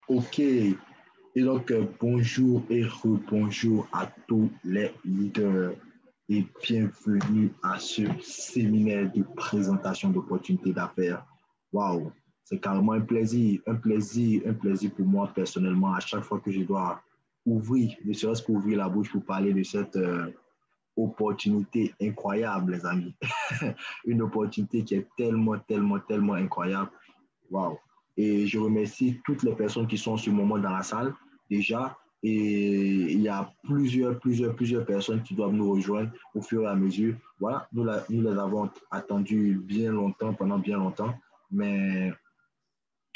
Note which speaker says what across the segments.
Speaker 1: OK. Et donc, bonjour et rebonjour à tous les leaders et bienvenue à ce séminaire de présentation d'opportunités d'affaires. Waouh, c'est carrément un plaisir, un plaisir, un plaisir pour moi personnellement à chaque fois que je dois ouvrir, ne serait-ce qu'ouvrir la bouche pour parler de cette opportunité incroyable, les amis. Une opportunité qui est tellement, tellement, tellement incroyable. Wow. Et je remercie toutes les personnes qui sont en ce moment dans la salle déjà. Et il y a plusieurs personnes qui doivent nous rejoindre au fur et à mesure. Voilà, nous les avons attendus bien longtemps, pendant bien longtemps. Mais,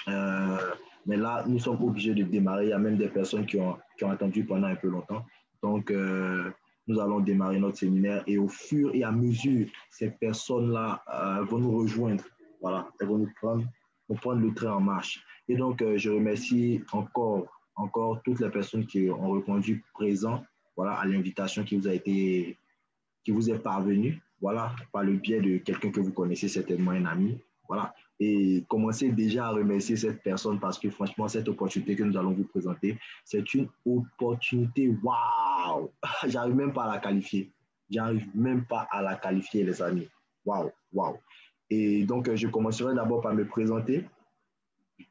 Speaker 1: euh, mais là, nous sommes obligés de démarrer. Il y a même des personnes qui ont attendu pendant un peu longtemps. Donc, nous allons démarrer notre séminaire et au fur et à mesure, ces personnes-là vont nous rejoindre. Voilà, elles vont nous prendre pour prendre le train en marche. Et donc, je remercie encore toutes les personnes qui ont répondu présent, voilà, à l'invitation qui vous est parvenue, voilà, par le biais de quelqu'un que vous connaissez, certainement un ami, voilà. Et commencez déjà à remercier cette personne parce que franchement, cette opportunité que nous allons vous présenter, c'est une opportunité, waouh! J'arrive même pas à la qualifier. J'arrive même pas à la qualifier, les amis. Waouh, waouh. Et donc, je commencerai d'abord par me présenter.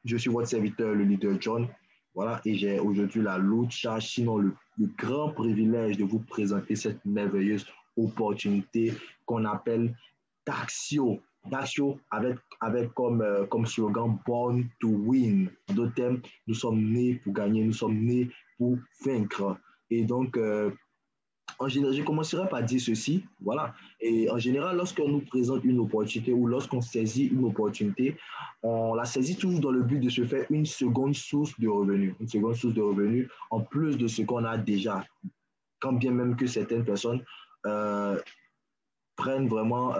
Speaker 1: Je suis votre serviteur, le leader John. Voilà, et j'ai aujourd'hui la lourde charge, sinon le grand privilège de vous présenter cette merveilleuse opportunité qu'on appelle Daxio. Daxio avec comme slogan Born to Win. En d'autres termes, nous sommes nés pour gagner, nous sommes nés pour vaincre. Et donc, en général, je commencerai par dire ceci, voilà. Et en général, lorsqu'on nous présente une opportunité ou lorsqu'on saisit une opportunité, on la saisit toujours dans le but de se faire une seconde source de revenus, une seconde source de revenus en plus de ce qu'on a déjà. Quand bien même que certaines personnes euh, prennent vraiment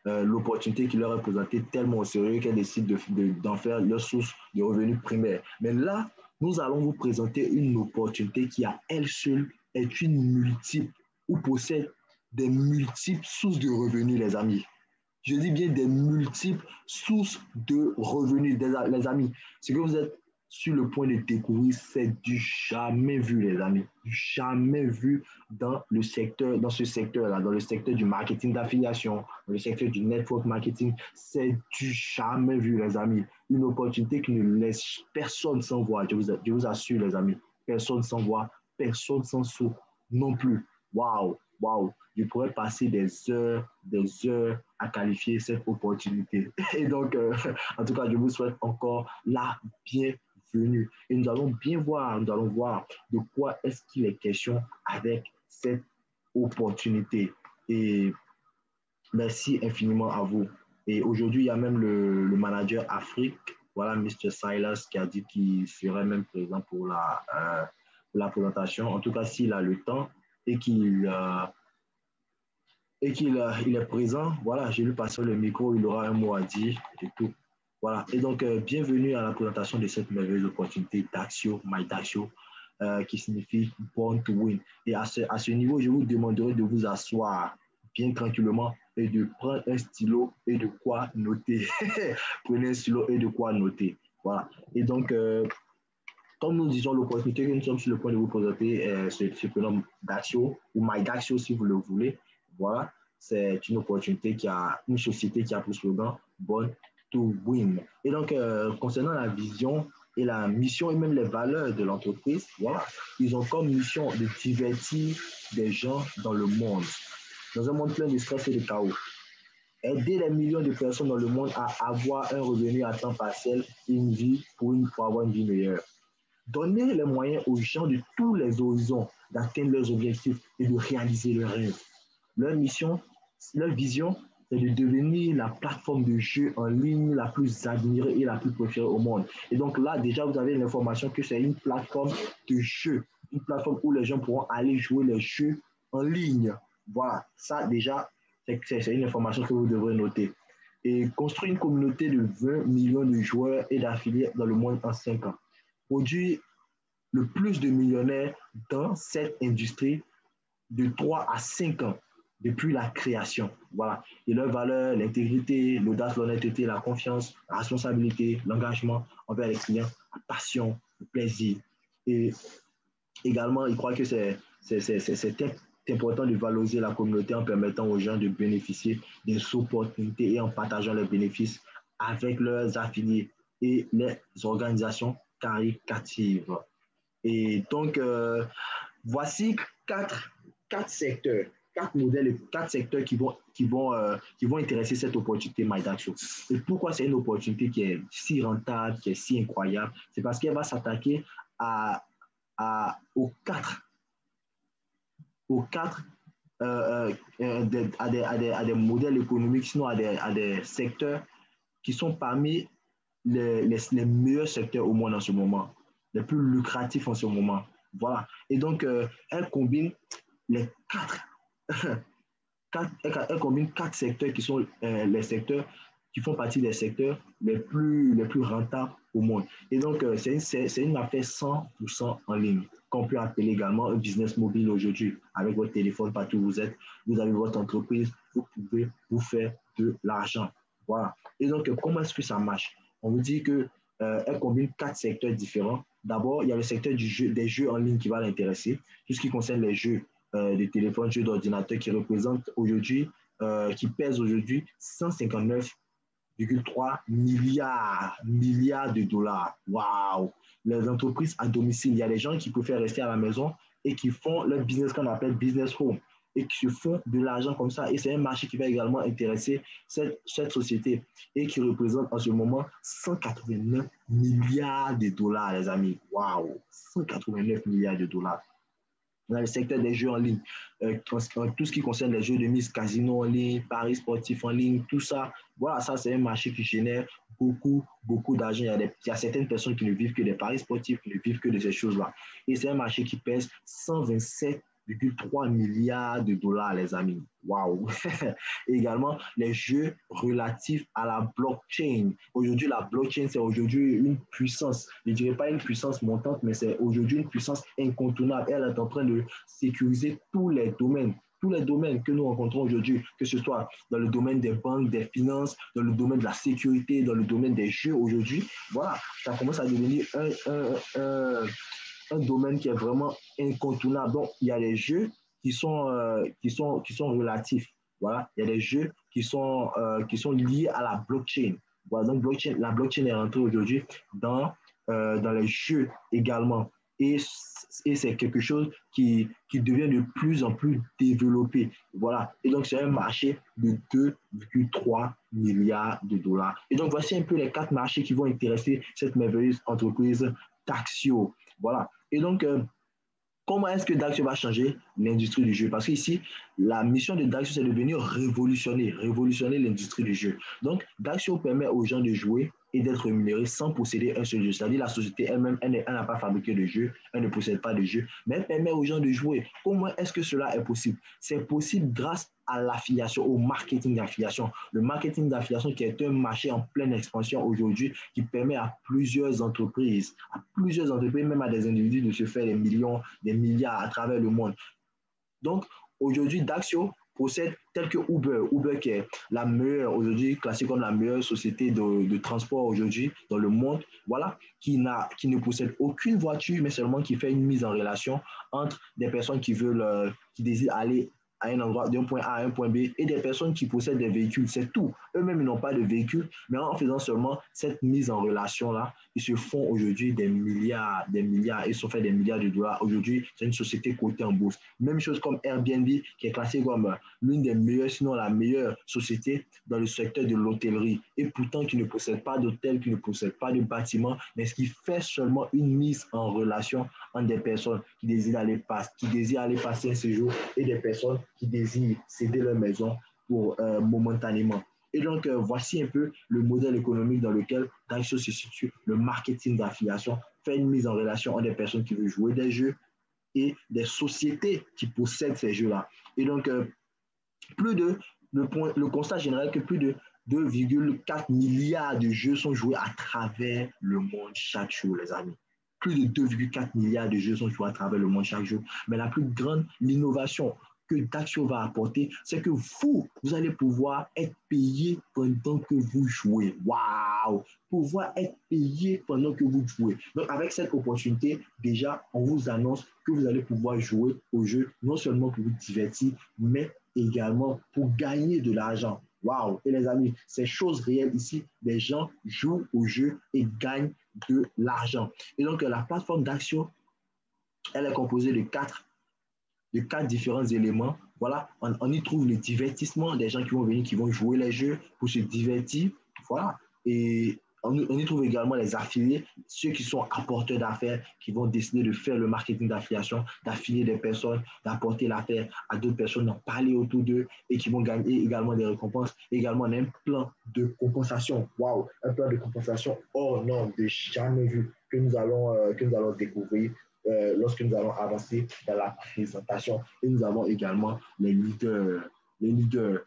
Speaker 1: l'opportunité qui leur est présentée tellement au sérieux qu'elles décident d'en faire leur source de revenus primaire. Mais là, nous allons vous présenter une opportunité qui à elle seule est une multiple ou possède des multiples sources de revenus, les amis. Je dis bien des multiples sources de revenus, les amis. Ce que vous êtes sur le point de découvrir, c'est du jamais vu, les amis. Du jamais vu dans le secteur, dans ce secteur-là, dans le secteur du marketing d'affiliation, dans le secteur du network marketing. C'est du jamais vu, les amis. Une opportunité qui ne laisse personne sans voix. Je vous assure, les amis. Personne sans voix, personne sans sou non plus. Waouh, waouh. Je pourrais passer des heures à qualifier cette opportunité. Et donc, en tout cas, je vous souhaite encore la bienvenue. Et nous allons voir de quoi est-ce qu'il est question avec cette opportunité. Et merci infiniment à vous. Et aujourd'hui, il y a même le manager Afrique, voilà, Mr. Silas, qui a dit qu'il serait même présent pour la présentation. En tout cas, s'il a le temps et qu'il il est présent, voilà, je lui passerai le micro, il aura un mot à dire et tout. Voilà. Et donc, bienvenue à la présentation de cette merveilleuse opportunité d'Axio, My Daxio, qui signifie Born to Win. Et à ce niveau, je vous demanderai de vous asseoir bien tranquillement et de prendre un stylo et de quoi noter. Prenez un stylo et de quoi noter. Voilà. Et donc, comme nous disons, l'opportunité que nous sommes sur le point de vous présenter, se prénomme Daxio ou My Daxio si vous le voulez. Voilà, c'est une opportunité qui a, une société qui a pour slogan Born to Win. Et donc, concernant la vision et la mission et même les valeurs de l'entreprise, voilà, ils ont comme mission de divertir des gens dans le monde, dans un monde plein de stress et de chaos. Aider les millions de personnes dans le monde à avoir un revenu à temps partiel et une vie pour avoir une vie meilleure. Donner les moyens aux gens de tous les horizons d'atteindre leurs objectifs et de réaliser leurs rêves. Leur mission, leur vision, c'est de devenir la plateforme de jeu en ligne la plus admirée et la plus préférée au monde. Et donc là, déjà, vous avez l'information que c'est une plateforme de jeu, une plateforme où les gens pourront aller jouer les jeux en ligne. Voilà, ça déjà, c'est une information que vous devrez noter. Et construire une communauté de 20 millions de joueurs et d'affiliés dans le monde en 5 ans. Produire le plus de millionnaires dans cette industrie de 3 à 5 ans depuis la création. Voilà. Et leurs valeurs, l'intégrité, l'audace, l'honnêteté, la confiance, la responsabilité, l'engagement envers les clients, la passion, plaisir. Et également, il croit que c'est important de valoriser la communauté en permettant aux gens de bénéficier des opportunités et en partageant les bénéfices avec leurs affiliés et les organisations caritatives. Et donc, voici quatre secteurs, quatre modèles et quatre secteurs qui vont intéresser cette opportunité MyDaxo. Et pourquoi c'est une opportunité qui est si rentable, qui est si incroyable? C'est parce qu'elle va s'attaquer aux quatre à des modèles économiques, sinon à des secteurs qui sont parmi les meilleurs secteurs au monde en ce moment, les plus lucratifs en ce moment. Voilà. Et donc, elle combine les elle combine quatre secteurs qui sont les secteurs qui font partie des secteurs les plus rentables au monde. Et donc, c'est une affaire 100% en ligne, qu'on peut appeler également un business mobile aujourd'hui. Avec votre téléphone, partout où vous êtes, vous avez votre entreprise, vous pouvez vous faire de l'argent. Voilà. Et donc, comment est-ce que ça marche? On vous dit que elle combine quatre secteurs différents. D'abord, il y a le secteur des jeux en ligne qui va l'intéresser. Tout ce qui concerne les jeux de téléphone, jeux d'ordinateur qui représentent aujourd'hui, qui pèsent aujourd'hui 159,3 milliards de dollars. Waouh! Les entreprises à domicile, il y a des gens qui préfèrent rester à la maison et qui font leur business qu'on appelle business home et qui se font de l'argent comme ça. Et c'est un marché qui va également intéresser cette société et qui représente en ce moment 189 milliards de dollars, les amis. Waouh! 189 milliards de dollars. Dans le secteur des jeux en ligne, tout ce qui concerne les jeux de mise, casino en ligne, paris sportifs en ligne, tout ça, voilà, ça c'est un marché qui génère beaucoup d'argent. Il y a certaines personnes qui ne vivent que des paris sportifs, qui ne vivent que de ces choses-là. Et c'est un marché qui pèse 127,3 milliards de dollars, les amis. Waouh! Et également, les jeux relatifs à la blockchain. Aujourd'hui, la blockchain, c'est aujourd'hui une puissance. Je ne dirais pas une puissance montante, mais c'est aujourd'hui une puissance incontournable. Elle est en train de sécuriser tous les domaines que nous rencontrons aujourd'hui, que ce soit dans le domaine des banques, des finances, dans le domaine de la sécurité, dans le domaine des jeux aujourd'hui. Voilà, ça commence à devenir un domaine qui est vraiment incontournable. Donc, il y a les jeux qui sont relatifs. Voilà, il y a des jeux qui sont liés à la blockchain. Voilà, donc la blockchain est rentrée aujourd'hui dans les jeux également. Et c'est quelque chose qui devient de plus en plus développé. Voilà. Et donc, c'est un marché de 2,3 milliards de dollars. Et donc, voici un peu les quatre marchés qui vont intéresser cette merveilleuse entreprise Daxio. Voilà. Et donc, comment est-ce que Daxio va changer l'industrie du jeu? Parce qu'ici, la mission de Daxio, c'est de venir révolutionner l'industrie du jeu. Donc, Daxio permet aux gens de jouer et d'être rémunérés sans posséder un seul jeu. C'est-à-dire la société elle-même, elle n'a pas fabriqué de jeu, elle ne possède pas de jeu, mais elle permet aux gens de jouer. Comment est-ce que cela est possible? C'est possible grâce à l'affiliation, au marketing d'affiliation. Le marketing d'affiliation qui est un marché en pleine expansion aujourd'hui, qui permet à plusieurs entreprises, même à des individus de se faire des millions, des milliards à travers le monde. Donc, aujourd'hui, Daxio possède tel que Uber qui est la meilleure, aujourd'hui classée comme la meilleure société de transport aujourd'hui dans le monde, voilà, qui ne possède aucune voiture, mais seulement qui fait une mise en relation entre des personnes qui désirent aller à un endroit d'un point A à un point B et des personnes qui possèdent des véhicules, c'est tout. Eux-mêmes, ils n'ont pas de véhicule, mais en faisant seulement cette mise en relation-là, ils se font aujourd'hui des milliards, ils se font des milliards de dollars. Aujourd'hui, c'est une société cotée en bourse. Même chose comme Airbnb, qui est classée comme l'une des meilleures, sinon la meilleure société dans le secteur de l'hôtellerie. Et pourtant, qui ne possède pas d'hôtel, qui ne possède pas de bâtiment, mais ce qui fait seulement une mise en relation entre des personnes qui désirent aller passer un séjour et des personnes qui désirent céder leur maison pour momentanément. Et donc, voici un peu le modèle économique dans lequel Daxio se situe. Le marketing d'affiliation fait une mise en relation entre des personnes qui veulent jouer des jeux et des sociétés qui possèdent ces jeux-là. Et donc, le constat général que plus de 2,4 milliards de jeux sont joués à travers le monde chaque jour, les amis. Plus de 2,4 milliards de jeux sont joués à travers le monde chaque jour. Mais l'innovation que Daxio va apporter, c'est que vous allez pouvoir être payé pendant que vous jouez. Waouh! Pouvoir être payé pendant que vous jouez. Donc, avec cette opportunité, déjà, on vous annonce que vous allez pouvoir jouer au jeu, non seulement pour vous divertir, mais également pour gagner de l'argent. Waouh! Et les amis, c'est chose réelle ici. Les gens jouent au jeu et gagnent de l'argent. Et donc, la plateforme Daxio, elle est composée de quatre différents éléments. Voilà, on y trouve le divertissement, des gens qui vont venir, qui vont jouer les jeux pour se divertir. Voilà. Et on y trouve également les affiliés, ceux qui sont apporteurs d'affaires, qui vont décider de faire le marketing d'affiliation, d'affilier des personnes, d'apporter l'affaire à d'autres personnes, d'en parler autour d'eux et qui vont gagner également des récompenses. Également, on a un plan de compensation. Waouh, un plan de compensation hors norme, de jamais vu, que nous allons découvrir lorsque nous allons avancer dans la présentation. Et nous avons également les leaders, les leaders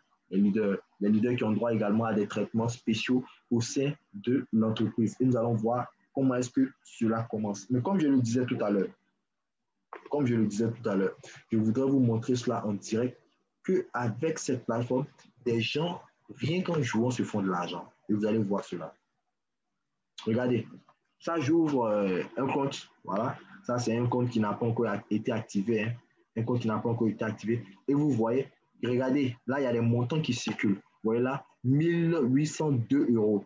Speaker 1: qui ont droit également à des traitements spéciaux au sein de l'entreprise. Et nous allons voir comment est-ce que cela commence. Mais comme je le disais tout à l'heure, je voudrais vous montrer cela en direct qu'avec cette plateforme, des gens, rien qu'en jouant, se font de l'argent. Et vous allez voir cela. Regardez, ça j'ouvre un compte, voilà. Ça, c'est un compte qui n'a pas encore été activé, hein. Un compte qui n'a pas encore été activé. Et vous voyez, regardez, là, il y a des montants qui circulent. Vous voyez là, 1802 euros.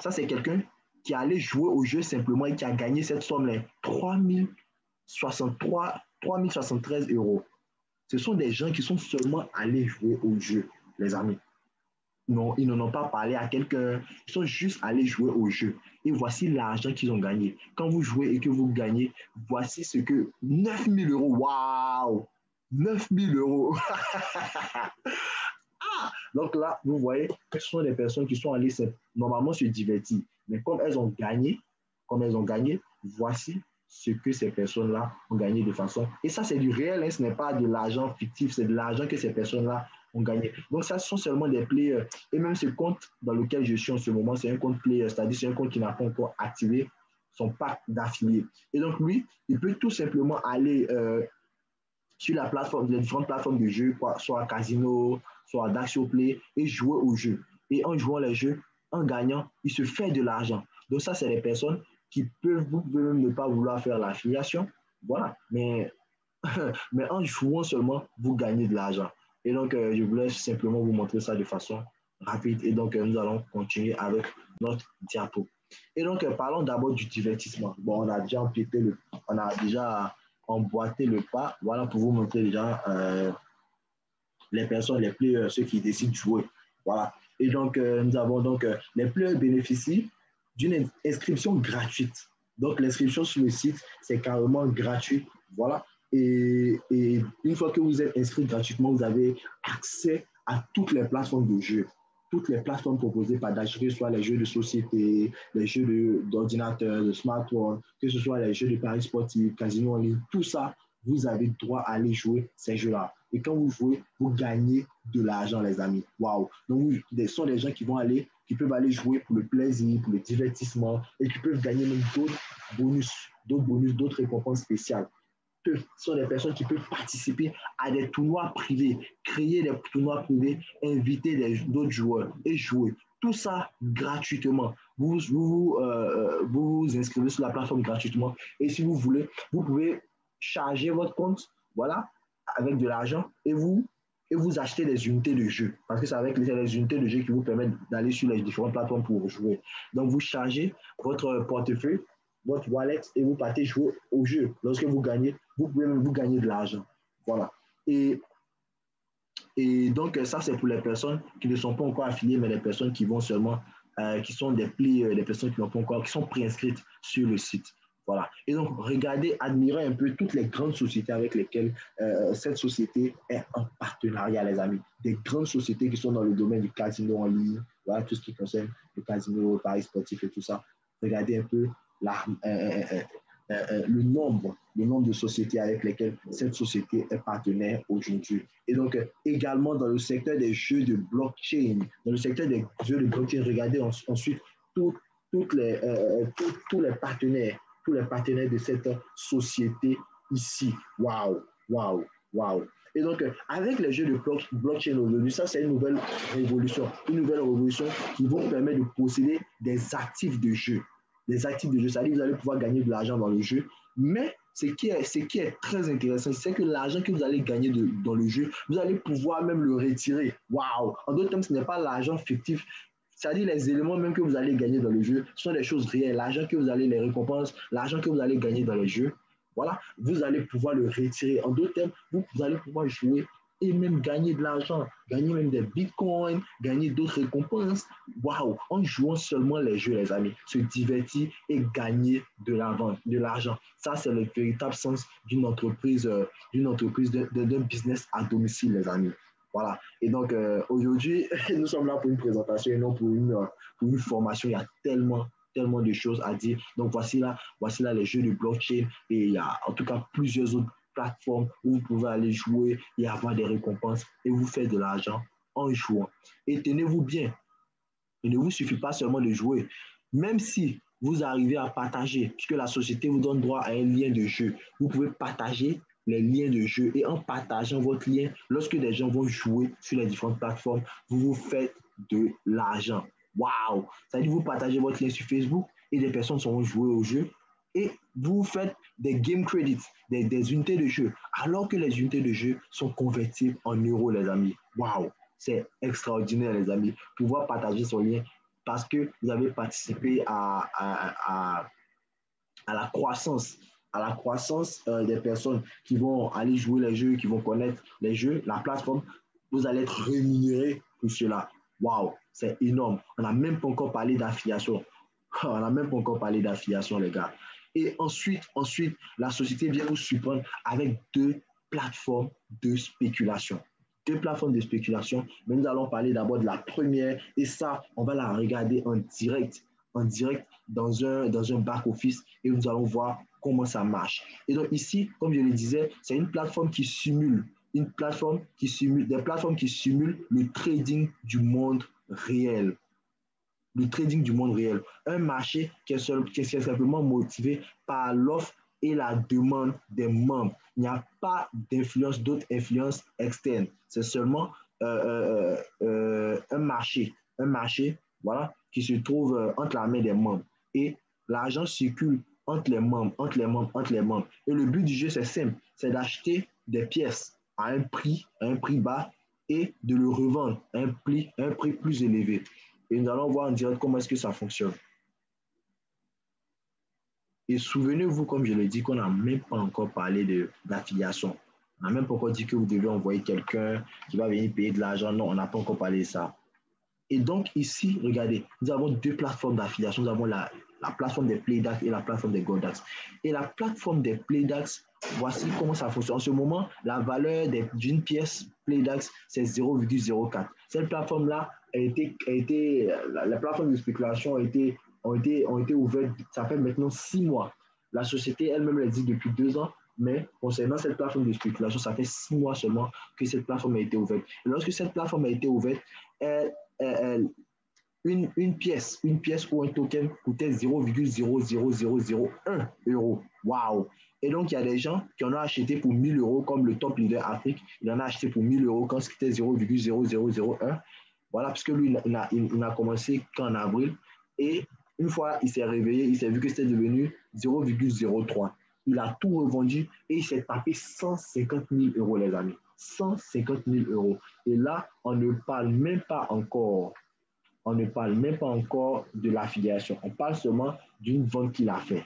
Speaker 1: Ça, c'est quelqu'un qui allait jouer au jeu simplement et qui a gagné cette somme-là, 3073 euros. Ce sont des gens qui sont seulement allés jouer au jeu, les amis. Non, ils n'en ont pas parlé à quelqu'un. Ils sont juste allés jouer au jeu. Et voici l'argent qu'ils ont gagné. Quand vous jouez et que vous gagnez, voici ce que 9000 euros. Waouh! 9000 euros. Donc là, vous voyez que ce sont des personnes qui sont allées normalement se divertir. Mais comme elles ont gagné, voici ce que ces personnes-là ont gagné de façon. Et ça, c'est du réel, hein, ce n'est pas de l'argent fictif, c'est de l'argent que ces personnes-là ont gagné. Donc, ça, ce sont seulement des players. Et même ce compte dans lequel je suis en ce moment, c'est un compte player, c'est-à-dire c'est un compte qui n'a pas encore activé son pack d'affiliés. Et donc, lui, il peut tout simplement aller sur la plateforme, les différentes plateformes de jeux, soit à Casino, soit à Daxio Play, et jouer au jeu. Et en jouant les jeux, en gagnant, il se fait de l'argent. Donc ça, c'est les personnes qui peuvent, vous pouvez même ne pas vouloir faire l'affiliation, voilà, mais en jouant seulement, vous gagnez de l'argent. Et donc, je voulais simplement vous montrer ça de façon rapide. Et donc, nous allons continuer avec notre diapo. Et donc, parlons d'abord du divertissement. Bon, on a déjà emboîté le pas, voilà, pour vous montrer déjà les personnes, les players, ceux qui décident de jouer. Voilà. Et donc, nous avons donc les players bénéficient d'une inscription gratuite. Donc, l'inscription sur le site, c'est carrément gratuit. Voilà. Et une fois que vous êtes inscrit gratuitement, vous avez accès à toutes les plateformes de jeu. Toutes les plateformes proposées par Daxio, que ce soit les jeux de société, les jeux d'ordinateur, de smartphone, que ce soit les jeux de paris sportifs, casino en ligne, tout ça, vous avez droit à aller jouer ces jeux-là. Et quand vous jouez, vous gagnez de l'argent, les amis. Waouh! Donc, ce sont des gens qui peuvent aller jouer pour le plaisir, pour le divertissement, et qui peuvent gagner même d'autres récompenses spéciales. Ce sont des personnes qui peuvent participer à des tournois privés, créer des tournois privés, inviter d'autres joueurs et jouer. Tout ça gratuitement. Vous inscrivez sur la plateforme gratuitement et si vous voulez, vous pouvez charger votre compte, voilà, avec de l'argent et vous achetez des unités de jeu. Parce que c'est avec les unités de jeu qui vous permettent d'aller sur les différentes plateformes pour jouer. Donc, vous chargez votre portefeuille, votre wallet et vous partez jouer au jeu. Lorsque vous gagnez, vous pouvez même vous gagner de l'argent. Voilà. Et donc, ça, c'est pour les personnes qui ne sont pas encore affiliées, mais les personnes qui vont seulement, qui sont des players, des personnes qui n'ont pas encore, qui sont préinscrites sur le site. Voilà. Et donc, regardez, admirez un peu toutes les grandes sociétés avec lesquelles cette société est en partenariat, les amis. Des grandes sociétés qui sont dans le domaine du casino en ligne, voilà, tout ce qui concerne le casino, paris sportif et tout ça. Regardez un peu le nombre de sociétés avec lesquelles cette société est partenaire aujourd'hui. Et donc, également dans le secteur des jeux de blockchain, regardez ensuite tous les partenaires de cette société ici. Waouh, waouh, waouh. Et donc, avec les jeux de blockchain aujourd'hui, ça, c'est une nouvelle révolution. Une nouvelle révolution qui vous permet de posséder des actifs de jeu. Des actifs de jeu, c'est-à-dire que vous allez pouvoir gagner de l'argent dans le jeu. Mais ce qui est très intéressant, c'est que l'argent que vous allez gagner dans le jeu, vous allez pouvoir même le retirer. Waouh! En d'autres termes, ce n'est pas l'argent fictif. C'est-à-dire les éléments même que vous allez gagner dans le jeu sont des choses réelles. L'argent que vous allez, les récompenses, l'argent que vous allez gagner dans les jeux, voilà, vous allez pouvoir le retirer. En d'autres termes, vous allez pouvoir jouer et même gagner de l'argent, gagner même des bitcoins, gagner d'autres récompenses. Waouh! En jouant seulement les jeux, les amis, se divertir et gagner de l'argent. Ça, c'est le véritable sens d'une entreprise, d'un business à domicile, les amis. Voilà. Et donc, aujourd'hui, nous sommes là pour une présentation et non pour une formation. Il y a tellement de choses à dire. Donc, voici là les jeux de blockchain et il y a en tout cas plusieurs autres plateformes où vous pouvez aller jouer et avoir des récompenses et vous faire de l'argent en jouant. Et tenez-vous bien, il ne vous suffit pas seulement de jouer. Même si vous arrivez à partager, puisque la société vous donne droit à un lien de jeu, vous pouvez partager les liens de jeu et en partageant votre lien, lorsque des gens vont jouer sur les différentes plateformes, vous vous faites de l'argent. Waouh! C'est-à-dire que vous partagez votre lien sur Facebook et des personnes seront jouer au jeu et vous faites des game credits, des unités de jeu, alors que les unités de jeu sont convertibles en euros, les amis. Waouh! C'est extraordinaire, les amis. Pouvoir partager son lien parce que vous avez participé à la croissance des personnes qui vont aller jouer les jeux, qui vont connaître les jeux, la plateforme. Vous allez être rémunéré pour cela. Waouh, c'est énorme. On n'a même pas encore parlé d'affiliation. On n'a même pas encore parlé d'affiliation, les gars. Et ensuite, la société vient vous surprendre avec deux plateformes de spéculation. Deux plateformes de spéculation, mais nous allons parler d'abord de la première, et ça, on va la regarder en direct dans un back-office, et nous allons voir comment ça marche. Et donc ici, comme je le disais, c'est une plateforme qui simule, des plateformes qui simulent le trading du monde réel. Le trading du monde réel. Un marché qui est simplement motivé par l'offre et la demande des membres. Il n'y a pas d'influence, d'autres influences externes. C'est seulement un marché, voilà, qui se trouve entre la main des membres. Et l'argent circule entre les membres, entre les membres, entre les membres. Et le but du jeu, c'est simple, c'est d'acheter des pièces à un prix bas et de le revendre à un prix plus élevé. Et nous allons voir en direct comment est-ce que ça fonctionne. Et souvenez-vous, comme je l'ai dit, qu'on n'a même pas encore parlé d'affiliation. On n'a même pas encore dit que vous devez envoyer quelqu'un qui va venir payer de l'argent. Non, on n'a pas encore parlé de ça. Et donc ici, regardez, nous avons deux plateformes d'affiliation. Nous avons la plateforme des PlayDAX et la plateforme des GoDAX. Et la plateforme des PlayDAX, voici comment ça fonctionne. En ce moment, la valeur d'une pièce PlayDAX, c'est 0,04. Cette plateforme-là la plateforme de spéculation ont été ouvertes, ça fait maintenant 6 mois. La société elle-même l'a dit depuis 2 ans, mais concernant cette plateforme de spéculation, ça fait 6 mois seulement que cette plateforme a été ouverte. Et lorsque cette plateforme a été ouverte, une pièce ou un token coûtait 0,00001 euros. Waouh! Et donc, il y a des gens qui en ont acheté pour 1000 euros, comme le top leader Afrique. Il en a acheté pour 1000 euros quand c'était 0,0001. Voilà, parce que lui, il n'a commencé qu'en avril. Et une fois, il s'est réveillé, il s'est vu que c'était devenu 0,03. Il a tout revendu et il s'est tapé 150 000 euros, les amis. 150 000 euros. Et là, on ne parle même pas encore de l'affiliation. On parle seulement d'une vente qu'il a fait.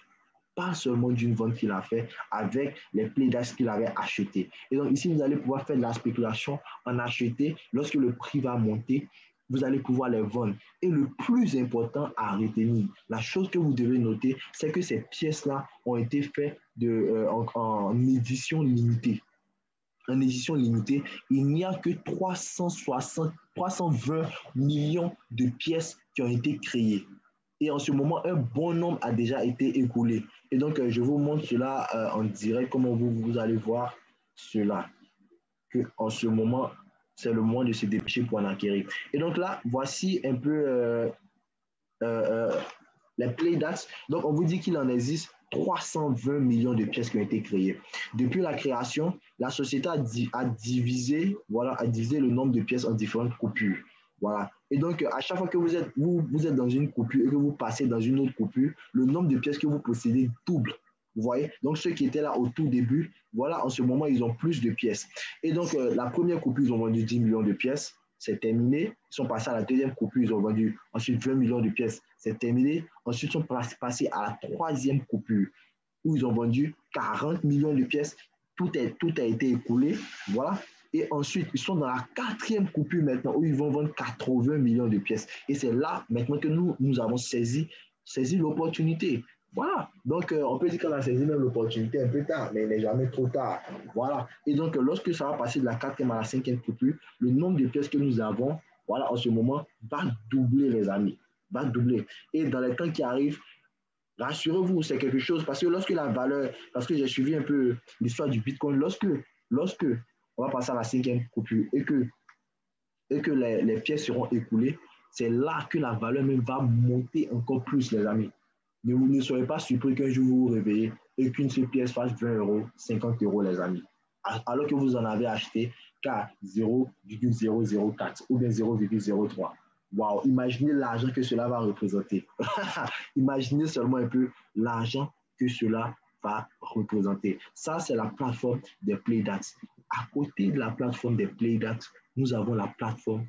Speaker 1: Pas seulement d'une vente qu'il a fait avec les PlayDAX qu'il avait achetés. Et donc ici, vous allez pouvoir faire de la spéculation en acheter. Lorsque le prix va monter, vous allez pouvoir les vendre. Et le plus important à retenir, la chose que vous devez noter, c'est que ces pièces-là ont été faites en édition limitée. En édition limitée, il n'y a que 320 millions de pièces qui ont été créées. Et en ce moment, un bon nombre a déjà été écoulé. Et donc, je vous montre cela en direct, comment vous allez voir cela. Que en ce moment, c'est le moment de se dépêcher pour en acquérir. Et donc là, voici un peu les PlayDAX. Donc, on vous dit qu'il en existe 320 millions de pièces qui ont été créées. Depuis la création, la société a divisé le nombre de pièces en différentes coupures. Voilà. Et donc, à chaque fois que vous êtes dans une coupure et que vous passez dans une autre coupure, le nombre de pièces que vous possédez double. Vous voyez? Donc, ceux qui étaient là au tout début, voilà, en ce moment, ils ont plus de pièces. Et donc, la première coupure, ils ont vendu 10 millions de pièces. C'est terminé. Ils sont passés à la deuxième coupure, ils ont vendu ensuite 20 millions de pièces. C'est terminé. Ensuite, ils sont passés à la troisième coupure où ils ont vendu 40 millions de pièces. Tout a été écoulé. Voilà. Et ensuite, ils sont dans la quatrième coupure maintenant où ils vont vendre 80 millions de pièces. Et c'est là maintenant que nous avons saisi l'opportunité. Voilà. Donc, on peut dire qu'on a saisi même l'opportunité un peu tard, mais il n'est jamais trop tard. Voilà. Et donc, lorsque ça va passer de la quatrième à la cinquième coupure, le nombre de pièces que nous avons, voilà, en ce moment, va doubler, les amis. Va doubler. Et dans les temps qui arrivent, rassurez-vous, c'est quelque chose, parce que parce que j'ai suivi un peu l'histoire du Bitcoin, lorsque on va passer à la cinquième coupure et que les pièces seront écoulées, c'est là que la valeur même va monter encore plus, les amis. Ne soyez pas surpris qu'un jour vous vous réveillez et qu'une seule pièce fasse 20 euros, 50 euros, les amis. Alors que vous en avez acheté qu'à 0,004 ou bien 0,03. Waouh, imaginez l'argent que cela va représenter. Imaginez seulement un peu l'argent que cela va représenter. Ça, c'est la plateforme des PlayDAX. À côté de la plateforme des PlayDAX, nous avons la plateforme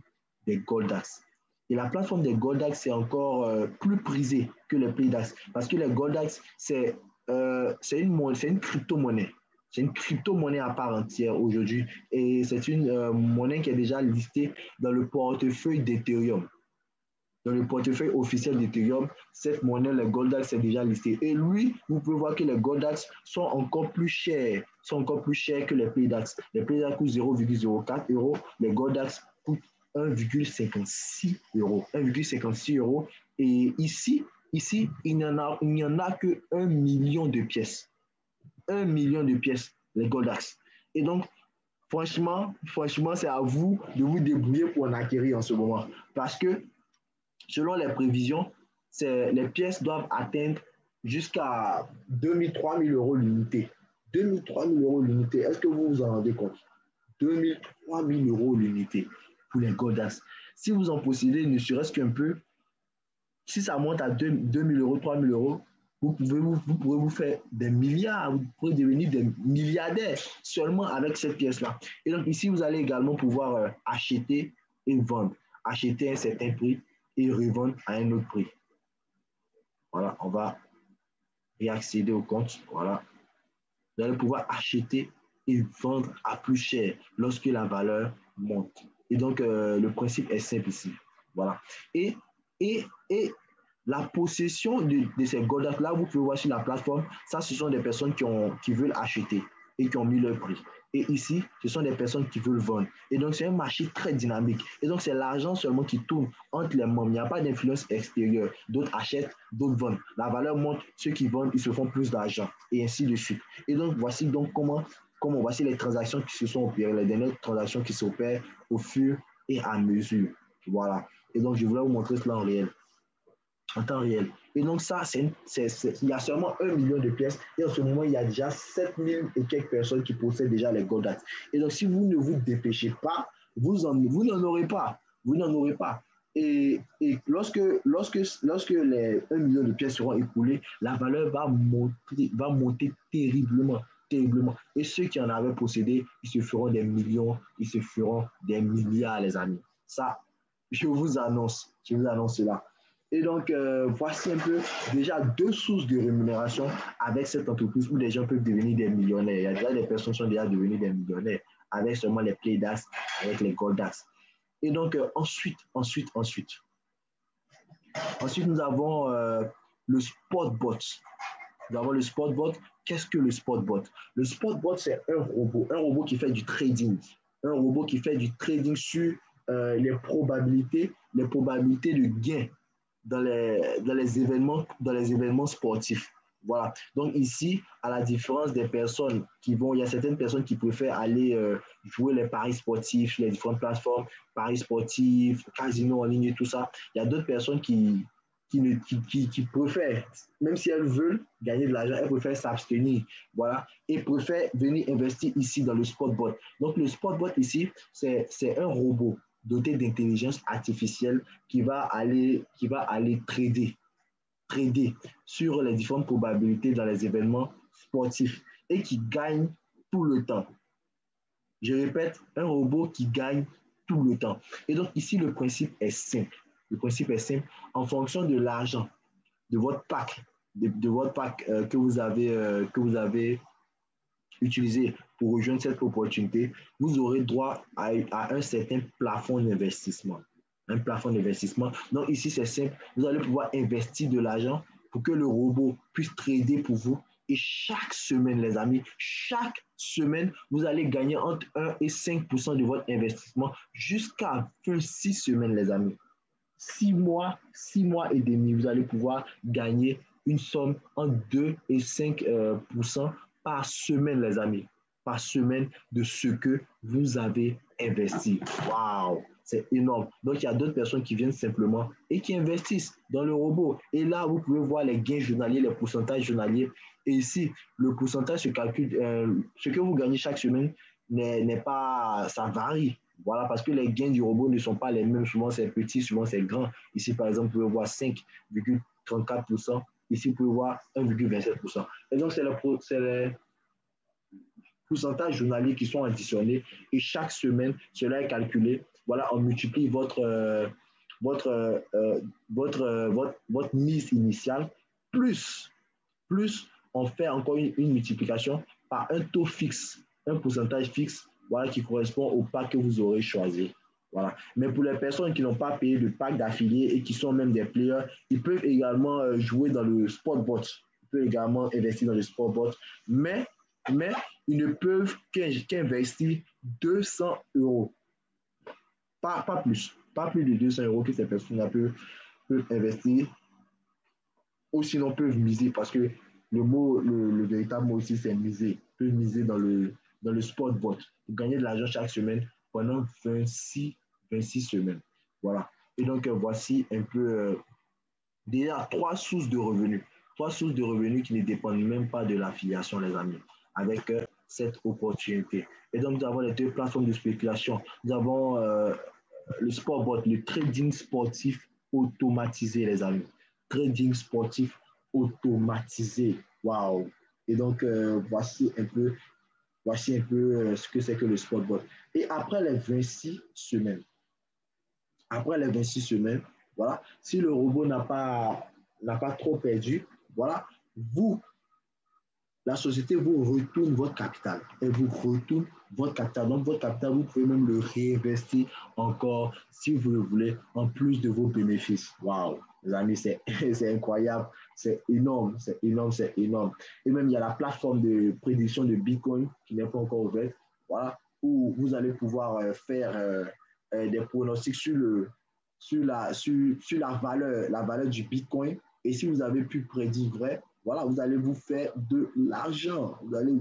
Speaker 1: des Goldax. Et la plateforme des Goldax, c'est encore plus prisé que les PlayDAX parce que les Goldax, c'est une crypto-monnaie. C'est une crypto-monnaie à part entière aujourd'hui et c'est une monnaie qui est déjà listée dans le portefeuille d'Ethereum. Dans le portefeuille officiel d'Ethereum, cette monnaie, les Goldax, est déjà listée. Et lui, vous pouvez voir que les Goldax sont encore plus chers que les PlayDAX. Les PlayDAX coûtent 0,04 euros, les Goldax coûtent 1,56 euros. 1,56 euros. Et ici, il n'y en a que 1 million de pièces. 1 million de pièces, les Goldax. Et donc, franchement, c'est à vous de vous débrouiller pour en acquérir en ce moment. Parce que selon les prévisions, les pièces doivent atteindre jusqu'à 2 000, 3 000 euros l'unité. 2 000, 3 000 euros l'unité. Est-ce que vous vous en rendez compte? 2 000, 3 000 euros l'unité pour les Goldax. Si vous en possédez ne serait-ce qu'un peu, si ça monte à 2 000 euros, 3 000 euros, vous pourrez vous faire des milliards, vous pourrez devenir des milliardaires seulement avec cette pièce-là. Et donc ici, vous allez également pouvoir acheter et vendre. Acheter à un certain prix et revendre à un autre prix. Voilà, on va réaccéder au compte. Voilà. Vous allez pouvoir acheter et vendre à plus cher lorsque la valeur monte. Et donc, le principe est simple ici. Voilà. Et la possession de ces Goldax-là, vous pouvez voir sur la plateforme, ça, ce sont des personnes qui veulent acheter et qui ont mis leur prix. Et ici, ce sont des personnes qui veulent vendre. Et donc, c'est un marché très dynamique. Et donc, c'est l'argent seulement qui tourne entre les membres. Il n'y a pas d'influence extérieure. D'autres achètent, d'autres vendent. La valeur monte, ceux qui vendent, ils se font plus d'argent. Et ainsi de suite. Et donc, voici donc voici les transactions qui se sont opérées, les dernières transactions qui s'opèrent au fur et à mesure. Voilà. Et donc, je voulais vous montrer cela en temps réel. Et donc ça, il y a seulement 1 million de pièces et en ce moment, il y a déjà 7000 et quelques personnes qui possèdent déjà les Goldax. Et donc, si vous ne vous dépêchez pas, vous n'en aurez pas. Vous n'en aurez pas. Et lorsque les 1 million de pièces seront écoulées, la valeur va monter terriblement. Terriblement. Et ceux qui en avaient possédé, ils se feront des millions, ils se feront des milliards, les amis. Ça, je vous annonce cela. Et donc, voici un peu déjà 2 sources de rémunération avec cette entreprise où les gens peuvent devenir des millionnaires. Il y a déjà des personnes qui sont déjà devenues des millionnaires avec seulement les PlayDAX, avec les Goldax. Et donc, ensuite, nous avons le Spotbot. Nous avons le Spotbot. Qu'est-ce que le Spotbot? Le Spotbot, c'est un robot qui fait du trading. Un robot qui fait du trading sur les probabilités de gain dans les événements sportifs. Voilà. Donc ici, à la différence des personnes il y a certaines personnes qui préfèrent aller jouer les paris sportifs, les différentes plateformes, paris sportifs, casinos en ligne et tout ça. Il y a d'autres personnes qui qui préfèrent, même si elles veulent gagner de l'argent, elles préfèrent s'abstenir, voilà, et préfèrent venir investir ici dans le Spotbot. Donc, le Spotbot ici, c'est un robot doté d'intelligence artificielle qui va aller trader sur les différentes probabilités dans les événements sportifs et qui gagne tout le temps. Je répète, un robot qui gagne tout le temps. Et donc ici, le principe est simple. Le principe est simple. En fonction de l'argent, de votre pack, de votre pack que vous avez utilisé pour rejoindre cette opportunité, vous aurez droit à un certain plafond d'investissement. Un plafond d'investissement. Donc ici, c'est simple. Vous allez pouvoir investir de l'argent pour que le robot puisse trader pour vous. Et chaque semaine, les amis, chaque semaine, vous allez gagner entre 1 et 5% de votre investissement jusqu'à 6 semaines, les amis. 6 mois et demi, vous allez pouvoir gagner une somme entre 2 et 5% par semaine, les amis. Par semaine de ce que vous avez investi. Waouh! C'est énorme. Donc, il y a d'autres personnes qui viennent simplement et qui investissent dans le robot. Et là, vous pouvez voir les gains journaliers, les pourcentages journaliers. Et ici, le pourcentage se calcule. Ce que vous gagnez chaque semaine n'est pas, ça varie. Voilà, parce que les gains du robot ne sont pas les mêmes. Souvent, c'est petit, souvent, c'est grand. Ici, par exemple, vous pouvez voir 5,34%. Ici, vous pouvez voir 1,27%. Et donc, c'est les pourcentages journaliers qui sont additionnés. Et chaque semaine, cela est calculé. Voilà, on multiplie votre mise initiale, plus on fait encore une multiplication par un taux fixe, un pourcentage fixe, voilà, qui correspond au pack que vous aurez choisi. Voilà. Mais pour les personnes qui n'ont pas payé de pack d'affiliés et qui sont même des players, ils peuvent également jouer dans le Spotbot. Ils peuvent également investir dans le Spotbot. Mais ils ne peuvent qu'investir 200 euros. Pas plus. Pas plus de 200 euros que ces personnes-là peuvent investir ou sinon peuvent miser parce que le véritable mot aussi, c'est miser. Peuvent miser dans le Spotbot pour gagner de l'argent chaque semaine pendant 26 semaines. Voilà. Et donc, voici un peu déjà 3 sources de revenus. 3 sources de revenus qui ne dépendent même pas de l'affiliation, les amis, avec cette opportunité. Et donc, nous avons les 2 plateformes de spéculation. Nous avons le Spotbot, le trading sportif automatisé, les amis. Trading sportif automatisé. Waouh! Et donc, voici un peu ce que c'est que le Spotbot. Et après les 26 semaines, voilà, si le robot n'a pas trop perdu, voilà, la société vous retourne votre capital. Elle vous retourne votre capital. Donc, votre capital, vous pouvez même le réinvestir encore si vous le voulez, en plus de vos bénéfices. Waouh, les amis, c'est incroyable. C'est énorme, c'est énorme, c'est énorme. Et même, il y a la plateforme de prédiction de Bitcoin qui n'est pas encore ouverte. Voilà, où vous allez pouvoir faire des pronostics sur la valeur du Bitcoin. Et si vous avez pu prédire vrai, voilà, vous allez vous faire de l'argent. Vous allez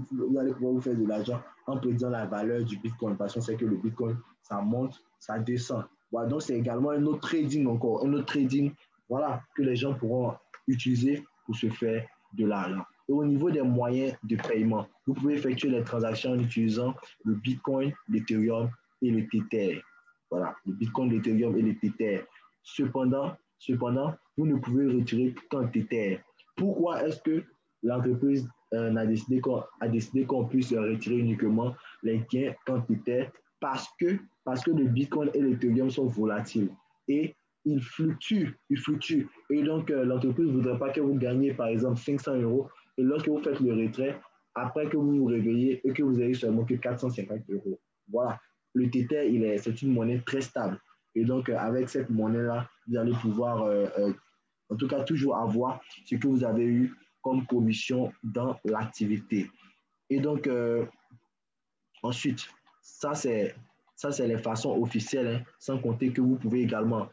Speaker 1: pouvoir vous faire de l'argent en prédisant la valeur du Bitcoin. Parce qu'on sait que le Bitcoin, ça monte, ça descend. Voilà, donc c'est également un autre trading encore, voilà, que les gens pourront utiliser pour se faire de l'argent. Et au niveau des moyens de paiement, vous pouvez effectuer les transactions en utilisant le Bitcoin, l'Ethereum et le Tether. Voilà, le Bitcoin, l'Ethereum et le Tether. Cependant, vous ne pouvez retirer qu'un Tether. Pourquoi est-ce que l'entreprise a décidé qu'on puisse retirer uniquement les gains en Tether? Parce que le Bitcoin et l'Ethereum sont volatiles et ils fluctuent. Et donc, l'entreprise ne voudrait pas que vous gagniez, par exemple, 500 euros. Et lorsque vous faites le retrait, après que vous vous réveillez et que vous avez seulement que 450 euros. Voilà. Le Tether, c'est une monnaie très stable. Et donc, avec cette monnaie-là, vous allez pouvoir, en tout cas, toujours avoir ce que vous avez eu comme commission dans l'activité. Et donc, ensuite, ça, c'est les façons officielles, hein, sans compter que vous pouvez également,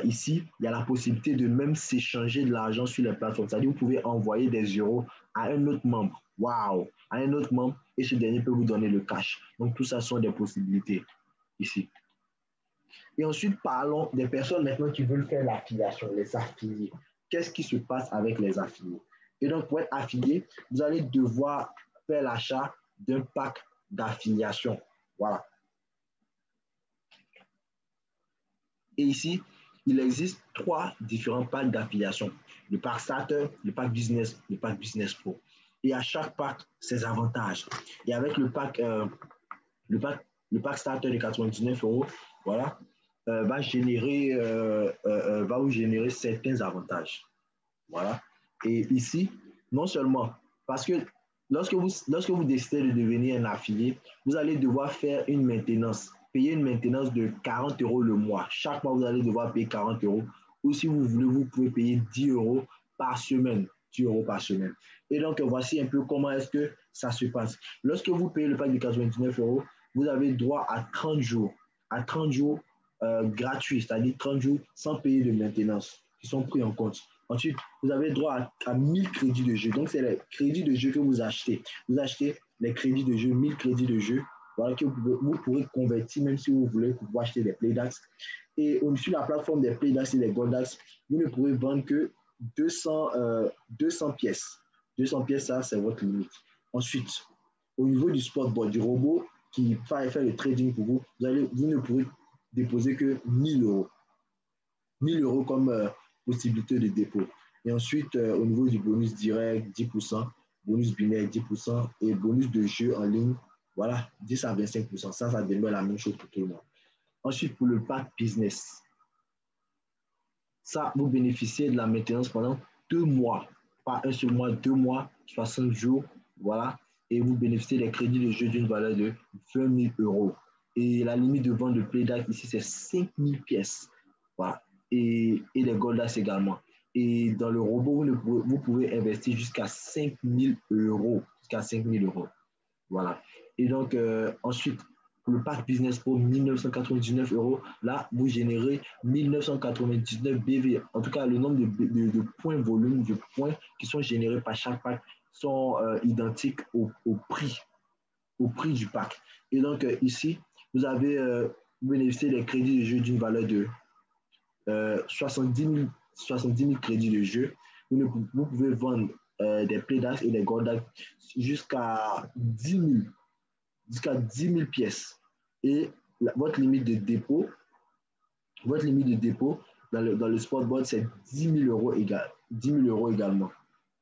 Speaker 1: ici, il y a la possibilité de même s'échanger de l'argent sur les plateformes. C'est-à-dire vous pouvez envoyer des euros à un autre membre. Waouh! À un autre membre, et ce dernier peut vous donner le cash. Donc, tout ça sont des possibilités ici. Et ensuite, parlons des personnes maintenant qui veulent faire l'affiliation, les affiliés. qu'est-ce qui se passe avec les affiliés. Et donc, pour être affilié, vous allez devoir faire l'achat d'un pack d'affiliation. Voilà. Et ici, il existe 3 différents packs d'affiliation. Le pack Starter, le pack Business, le pack Business Pro. Et à chaque pack, ses avantages. Et avec le pack Starter de 99 €, voilà, va vous générer certains avantages. Voilà. Et ici, non seulement, parce que lorsque vous décidez de devenir un affilié, vous allez devoir faire une maintenance, payer une maintenance de 40 € le mois. Chaque mois, vous allez devoir payer 40 €. Ou si vous voulez, vous pouvez payer 10 € par semaine. 10 € par semaine. Et donc, voici un peu comment est-ce que ça se passe. Lorsque vous payez le pack de 99 €, vous avez droit à 30 jours. À 30 jours gratuits, c'est-à-dire 30 jours sans payer de maintenance, qui sont pris en compte. Ensuite, vous avez droit à 1000 crédits de jeu. Donc, c'est les crédits de jeu que vous achetez. Vous achetez les crédits de jeu, 1000 crédits de jeu, voilà, que vous pourrez convertir, même si vous voulez, pour pouvoir acheter des Playdax. Et sur la plateforme des Playdax et des Goldax, vous ne pourrez vendre que 200 pièces. 200 pièces, ça, c'est votre limite. Ensuite, au niveau du sportboard, du robot qui va faire le trading pour vous, vous ne pourrez déposer que 1000 €. 1000 € comme possibilité de dépôt. Et ensuite, au niveau du bonus direct, 10%, bonus binaire, 10%, et bonus de jeu en ligne, voilà, 10 à 25%. Ça demeure la même chose pour tout le monde. Ensuite, pour le pack business, ça, vous bénéficiez de la maintenance pendant 2 mois. Pas un seul mois, 2 mois, 60 jours, voilà. Et vous bénéficiez des crédits de jeu d'une valeur de 20 000 €. Et la limite de vente de Playdax ici, c'est 5000 pièces. Voilà. Et les Goldax également. Et dans le robot, vous pouvez investir jusqu'à 5000 €. Jusqu'à 5000 €. Voilà. Et donc, ensuite, le pack Business Pro, 1999 €. Là, vous générez 1999 BV. En tout cas, le nombre de points volume, de points qui sont générés par chaque pack sont identiques au prix du pack. Et donc, ici, vous bénéficiez des crédits de jeu d'une valeur de 70 000 crédits de jeu. Vous pouvez vendre des Playdax et des Goldax jusqu'à 10 000 pièces. Et votre limite de dépôt dans le sportboard, c'est 10 000 € 10 000 € également.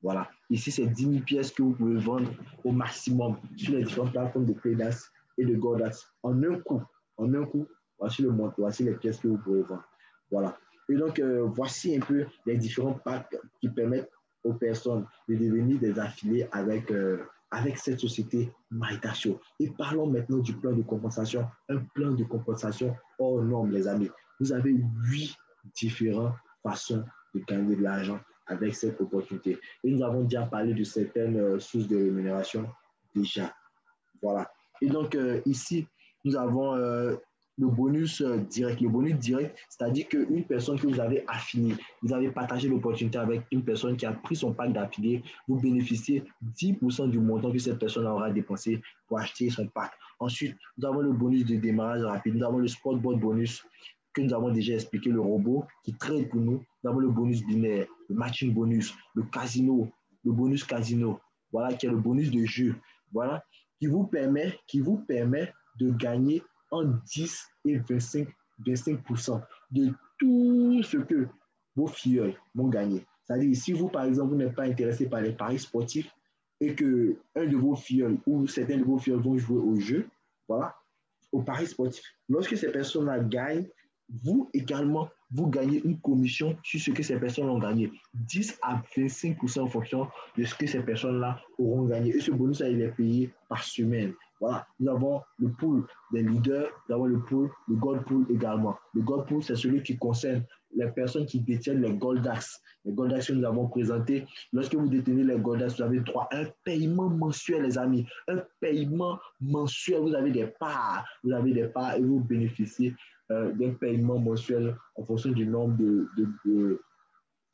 Speaker 1: Voilà. Ici, c'est 10 000 pièces que vous pouvez vendre au maximum sur les différentes plateformes de Playdax et de Goldax en un coup. En un coup, voici le montant, voici les pièces que vous pouvez vendre. Voilà. Et donc, voici un peu les différents packs qui permettent aux personnes de devenir des affiliés avec cette société MyDashShow. Et parlons maintenant du plan de compensation. Un plan de compensation hors norme, les amis. Vous avez 8 différentes façons de gagner de l'argent avec cette opportunité. Et nous avons déjà parlé de certaines sources de rémunération déjà. Voilà. Et donc, ici, nous avons le bonus direct. Le bonus direct, c'est-à-dire qu'une personne que vous avez affiliée, vous avez partagé l'opportunité avec une personne qui a pris son pack d'affiliés, vous bénéficiez 10% du montant que cette personne aura dépensé pour acheter son pack. Ensuite, nous avons le bonus de démarrage rapide. Nous avons le sportboard bonus que nous avons déjà expliqué, le robot qui trade pour nous. Nous avons le bonus binaire, le matching bonus, le casino, le bonus casino, voilà, qui est le bonus de jeu. Voilà, qui vous permet de gagner en 10 et 25% de tout ce que vos filleuls vont gagner. C'est-à-dire, si vous, par exemple, vous n'êtes pas intéressé par les paris sportifs et que un de vos filleuls ou certains de vos filleuls vont jouer au jeu, voilà, au paris sportif, lorsque ces personnes-là gagnent, vous également, vous gagnez une commission sur ce que ces personnes ont gagné. 10 à 25% en fonction de ce que ces personnes-là auront gagné. Et ce bonus-là, il est payé par semaine. Voilà, nous avons le pool des leaders, nous avons le pool, le gold pool également. Le gold pool, c'est celui qui concerne les personnes qui détiennent les Goldax. Les Goldax que nous avons présentés. Lorsque vous détenez les Goldax, vous avez droit à un paiement mensuel, les amis. Un paiement mensuel. Vous avez des parts. Et vous bénéficiez d'un paiement mensuel en fonction du nombre de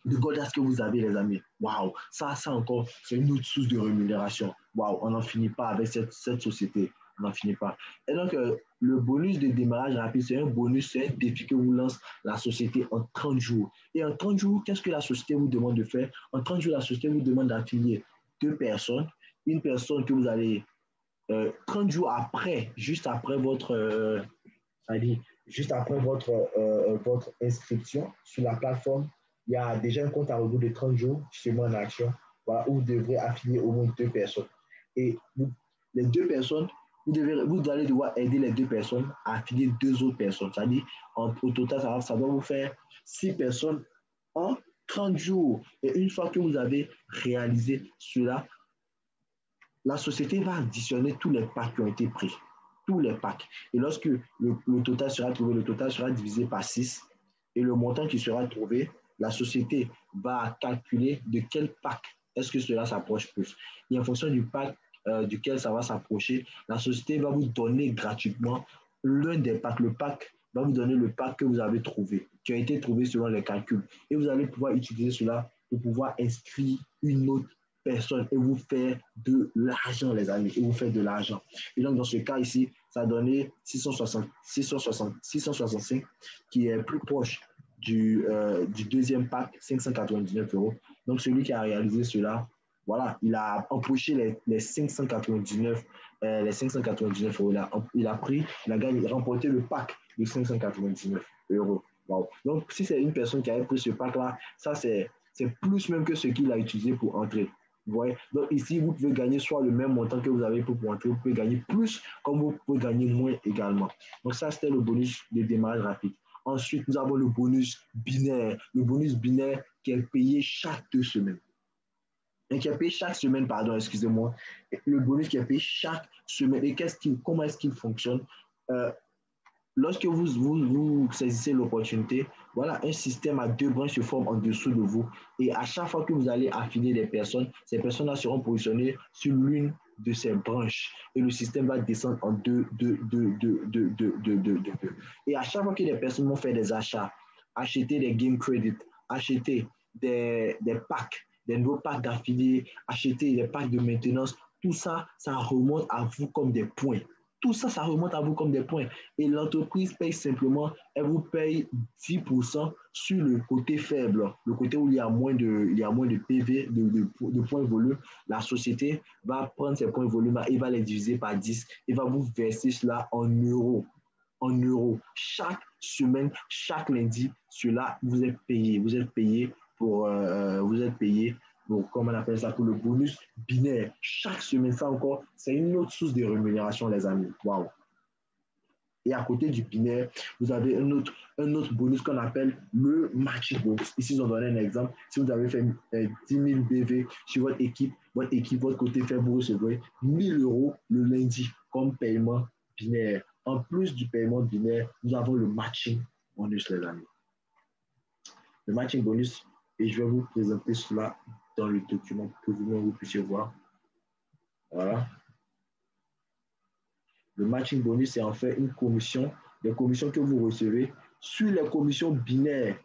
Speaker 1: Goldax que vous avez, les amis. Waouh, ça encore, c'est une autre source de rémunération. Waouh, on n'en finit pas avec cette société. on n'en finit pas. Et donc, le bonus de démarrage rapide, c'est un bonus, c'est un défi que vous lance la société en 30 jours. Et en 30 jours, qu'est-ce que la société vous demande de faire? En 30 jours, la société vous demande d'affilier 2 personnes, une personne que vous allez 30 jours après, juste après votre, juste après votre inscription sur la plateforme, il y a déjà un compte à rebours de 30 jours, justement en action, voilà, où vous devrez affilier au moins 2 personnes. Et les 2 personnes, vous allez devoir aider les 2 personnes à affilier 2 autres personnes. C'est-à-dire, au total, ça doit vous faire 6 personnes en 30 jours. Et une fois que vous avez réalisé cela, la société va additionner tous les packs qui ont été pris. Tous les packs. Et lorsque le total sera trouvé, le total sera divisé par 6. Et le montant qui sera trouvé, la société va calculer de quel pack est-ce que cela s'approche plus. Et en fonction du pack duquel ça va s'approcher, la société va vous donner gratuitement l'un des packs. Le pack va vous donner le pack que vous avez trouvé, qui a été trouvé selon les calculs. Et vous allez pouvoir utiliser cela pour pouvoir inscrire une autre personne et vous faire de l'argent, les amis, et vous faire de l'argent. Et donc, dans ce cas ici, ça a donné 665, qui est plus proche du deuxième pack, 599 euros. Donc, celui qui a réalisé cela, voilà, il a empoché les 599 euros. Il a remporté le pack de 599 euros. Wow. Donc, si c'est une personne qui avait pris ce pack-là, ça, c'est plus même que ce qu'il a utilisé pour entrer. Ouais. Donc ici, vous pouvez gagner soit le même montant que vous avez pour entrer, vous pouvez gagner plus, comme vous pouvez gagner moins également. Donc ça, c'était le bonus de démarrage rapide. Ensuite, nous avons le bonus binaire. Le bonus binaire qui est payé chaque 2 semaines. Et qui est payé chaque semaine, pardon, excusez-moi. Le bonus qui est payé chaque semaine. Et comment est-ce qu'il fonctionne? Lorsque vous saisissez l'opportunité, voilà, un système à 2 branches se forme en dessous de vous. Et à chaque fois que vous allez affilier des personnes, ces personnes-là seront positionnées sur l'une de ces branches. Et le système va descendre en deux. Et à chaque fois que les personnes vont faire des achats, acheter des game credits, acheter des packs, des nouveaux packs d'affiliés, acheter des packs de maintenance, tout ça, ça remonte à vous comme des points. Tout ça, ça remonte à vous comme des points. Et l'entreprise paye simplement, elle vous paye 10% sur le côté faible, le côté où il y a moins de PV, de points volume. La société va prendre ces points volume et va les diviser par 10 et va vous verser cela en euros. En euros. Chaque semaine, chaque lundi, cela, vous êtes payé. Vous êtes payé pour comment on appelle ça, pour le bonus binaire. Chaque semaine, ça encore, c'est une autre source de rémunération, les amis. Waouh! Et à côté du binaire, vous avez un autre bonus qu'on appelle le matching bonus. Ici, ils ont donné un exemple. Si vous avez fait 10 000 BV sur votre équipe, votre côté faible, vous recevrez 1 000 euros le lundi comme paiement binaire. En plus du paiement binaire, nous avons le matching bonus, les amis. Le matching bonus, et je vais vous présenter cela dans le document pour que vous puissiez voir. Voilà. Le matching bonus, c'est en fait une commission, des commissions que vous recevez sur les commissions binaires,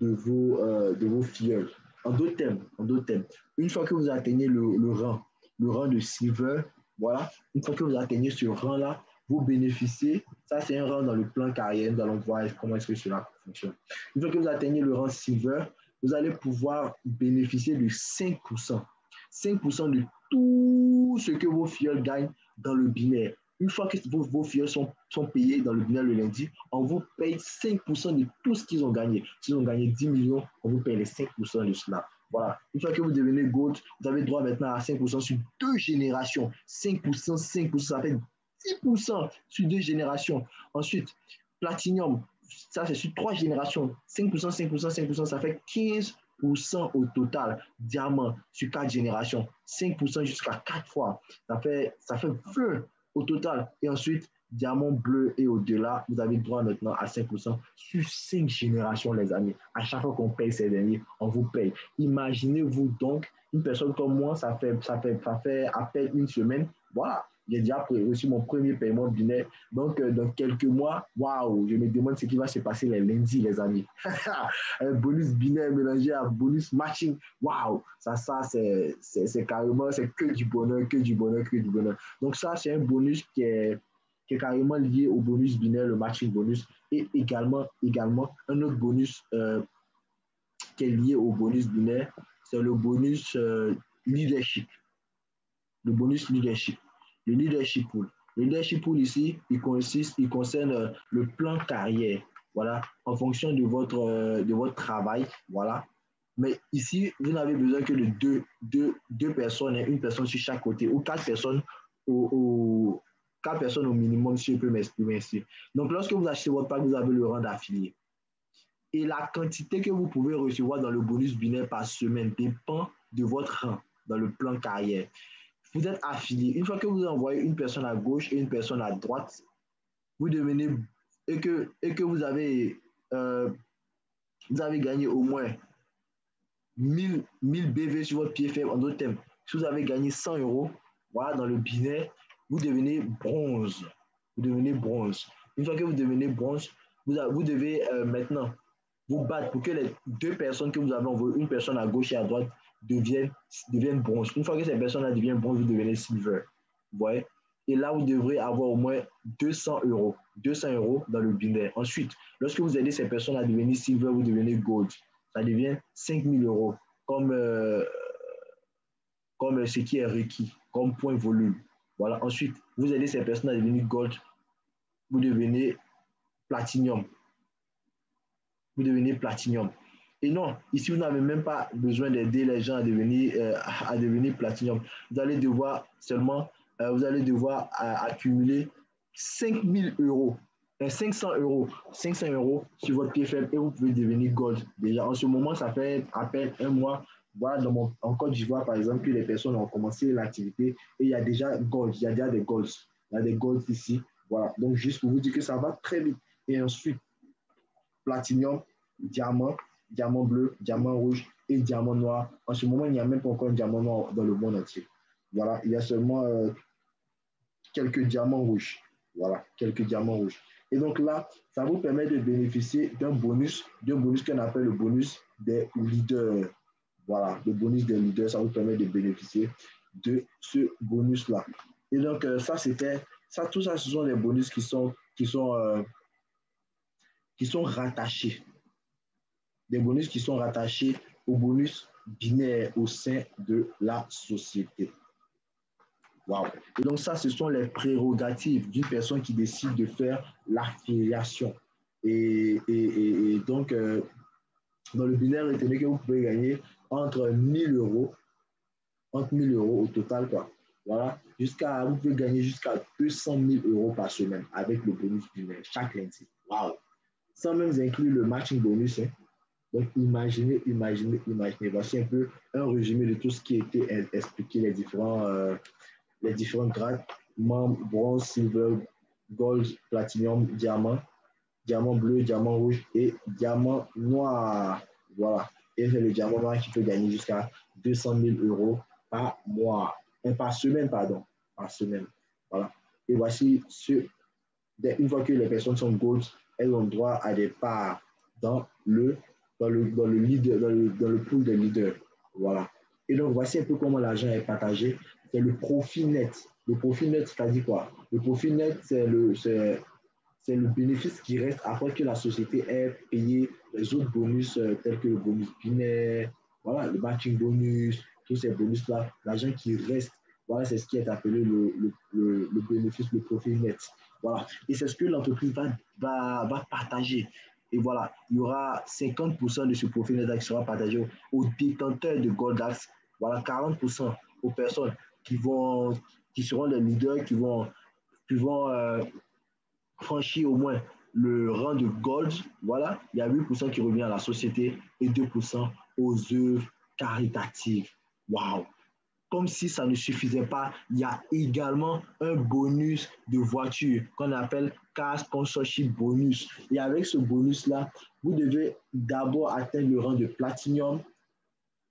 Speaker 1: de vos filleuls. En d'autres termes, une fois que vous atteignez le rang de silver, voilà, une fois que vous atteignez ce rang-là, vous bénéficiez, ça c'est un rang dans le plan carrière, nous allons voir comment est-ce que cela fonctionne. Une fois que vous atteignez le rang silver, vous allez pouvoir bénéficier de 5%. 5% de tout ce que vos filleuls gagnent dans le binaire. Une fois que vos filleuls sont payés dans le binaire le lundi, on vous paye 5% de tout ce qu'ils ont gagné. S'ils ont gagné 10 millions, on vous paye les 5% de cela. Voilà. Une fois que vous devenez Gold, vous avez droit maintenant à 5% sur 2 générations. 5%, ça fait 10% sur 2 générations. Ensuite, Platinum, ça c'est sur 3 générations. 5%, 5%, 5%, ça fait 15% au total. Diamant sur 4 générations. 5% jusqu'à 4 fois. Ça fait 20 au total. Et ensuite, diamant bleu et au-delà, vous avez droit maintenant à 5% sur 5 générations, les amis. À chaque fois qu'on paye ces derniers, on vous paye. Imaginez-vous donc, une personne comme moi, ça fait à peine une semaine. Voilà. j'ai déjà reçu mon premier paiement binaire. Donc, dans quelques mois, waouh, je me demande ce qui va se passer les lundis, les amis. Un bonus binaire mélangé à bonus matching, waouh, ça c'est carrément, c'est que du bonheur, que du bonheur, que du bonheur. Donc, ça, c'est un bonus qui est carrément lié au bonus binaire, le matching bonus, et également un autre bonus qui est lié au bonus binaire, c'est le bonus leadership. Le bonus leadership. Le leadership pool. Le leadership pool ici, il concerne le plan carrière, voilà, en fonction de votre travail, voilà. Mais ici, vous n'avez besoin que de deux personnes, une personne sur chaque côté, ou quatre personnes au minimum, si je peux m'exprimer ici. Donc, lorsque vous achetez votre pack, vous avez le rang d'affilié. Et la quantité que vous pouvez recevoir dans le bonus binaire par semaine dépend de votre rang dans le plan carrière. Vous êtes affilié. Une fois que vous envoyez une personne à gauche et une personne à droite, vous devenez et que vous avez gagné au moins 1000 BV sur votre pied faible. En d'autres termes, si vous avez gagné 100 euros, voilà, dans le binaire, vous devenez bronze. Vous devenez bronze. Une fois que vous devenez bronze, vous devez maintenant vous battre pour que les deux personnes que vous avez envoyées, une personne à gauche et à droite, deviennent bronze. Une fois que ces personnes-là deviennent bronze, vous devenez silver. Vous voyez? Et là, vous devrez avoir au moins 200 euros. 200 euros dans le binaire. Ensuite, lorsque vous aidez ces personnes à devenir silver, vous devenez gold. Ça devient 5000 euros comme ce qui est requis, comme point volume. Voilà. Ensuite, vous aidez ces personnes à devenir gold, vous devenez platinum. Vous devenez platinum. Et non, ici, vous n'avez même pas besoin d'aider les gens à devenir platinum. Vous allez devoir accumuler 5000 euros, 500 euros, 500 euros sur votre pied faible et vous pouvez devenir gold. Déjà, en ce moment, ça fait à peine un mois. Voilà, en Côte d'Ivoire, par exemple, que les personnes ont commencé l'activité et il y a déjà gold, il y a déjà des golds. Il y a des golds ici. Voilà, donc juste pour vous dire que ça va très vite. Et ensuite, platinum, diamant, diamant bleu, diamant rouge et diamant noir. En ce moment, il n'y a même pas encore un diamant noir dans le monde entier. Voilà, il y a seulement quelques diamants rouges. Voilà, quelques diamants rouges. Et donc là, ça vous permet de bénéficier d'un bonus qu'on appelle le bonus des leaders. Voilà, le bonus des leaders, ça vous permet de bénéficier de ce bonus-là. Et donc, tout ça, ce sont les bonus qui sont rattachés. Des bonus qui sont rattachés au bonus binaire au sein de la société. Wow. Et donc ça, ce sont les prérogatives d'une personne qui décide de faire l'affiliation. Et donc, dans le binaire, retenez que vous pouvez gagner entre 1000 euros au total, quoi. Voilà, vous pouvez gagner jusqu'à 200 000 euros par semaine avec le bonus binaire chaque lundi. Wow. Sans même inclure le matching bonus. Hein. Donc, imaginez. Voici un peu un résumé de tout ce qui a été expliqué, les différents grades, membre, bronze, silver, gold, platinum, diamant, diamant bleu, diamant rouge et diamant noir. Voilà. Et c'est le diamant noir qui peut gagner jusqu'à 200 000 euros par mois. Par semaine, pardon. Par semaine. Voilà. Et voici une fois que les personnes sont gold, elles ont droit à des parts dans le pool des leaders. Voilà. Et donc, voici un peu comment l'argent est partagé. C'est le profit net. Le profit net, c'est-à-dire quoi? Le profit net, c'est le bénéfice qui reste après que la société ait payé les autres bonus tels que le bonus binaire, voilà, le matching bonus, tous ces bonus-là, l'argent qui reste, voilà, c'est ce qui est appelé le bénéfice, le profit net. Voilà. Et c'est ce que l'entreprise va partager. Et voilà, il y aura 50% de ce profit net qui sera partagé aux détenteurs de Goldax. Voilà, 40% aux personnes qui seront les leaders, qui vont franchir au moins le rang de Gold. Voilà, il y a 8% qui revient à la société et 2% aux œuvres caritatives. Waouh! Comme si ça ne suffisait pas, il y a également un bonus de voiture qu'on appelle Car Sponsorship Bonus. Et avec ce bonus-là, vous devez d'abord atteindre le rang de Platinum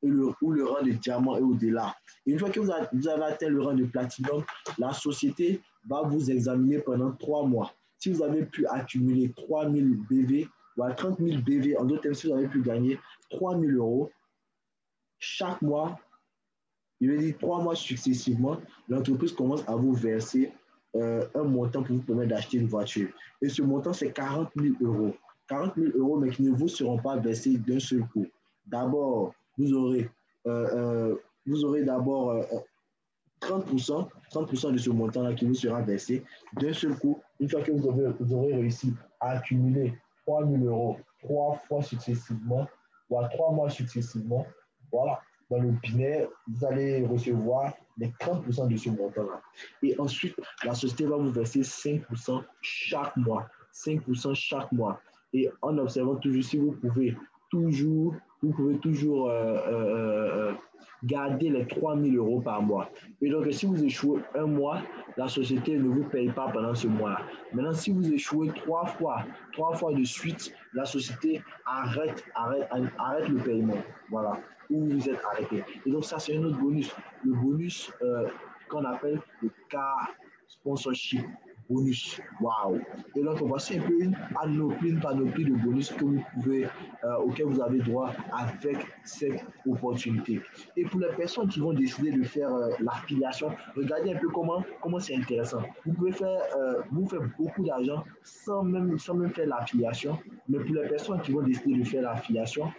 Speaker 1: ou le rang de diamant et au-delà. Une fois que vous avez atteint le rang de platinum, la société va vous examiner pendant 3 mois. Si vous avez pu accumuler 3000 BV, ou à 30 000 BV, en d'autres termes, si vous avez pu gagner 3 000 euros chaque mois, je veux dire 3 mois successivement, l'entreprise commence à vous verser un montant pour vous permettre d'acheter une voiture. Et ce montant, c'est 40 000 euros. 40 000 euros, mais qui ne vous seront pas versés d'un seul coup. D'abord, vous aurez d'abord 30% de ce montant-là qui vous sera versé d'un seul coup, une fois que vous aurez réussi à accumuler 3 000 euros 3 fois successivement, ou à 3 mois successivement. Voilà, dans le binaire, vous allez recevoir les 30% de ce montant-là. Et ensuite, la société va vous verser 5% chaque mois. 5% chaque mois. Et en observant toujours, si vous pouvez toujours, garder les 3 000 euros par mois. Et donc, si vous échouez un mois, la société ne vous paye pas pendant ce mois-là. Maintenant, si vous échouez 3 fois de suite, la société arrête le paiement. Voilà, où vous êtes arrêté. Et donc, ça, c'est un autre bonus. Le bonus qu'on appelle le car sponsorship bonus. Waouh! Et donc, voici un peu une panoplie de bonus que vous pouvez, auquel vous avez droit avec cette opportunité. Et pour les personnes qui vont décider de faire l'affiliation, regardez un peu comment c'est intéressant. Vous pouvez vous faire beaucoup d'argent sans même faire l'affiliation. Mais pour les personnes qui vont décider de faire l'affiliation,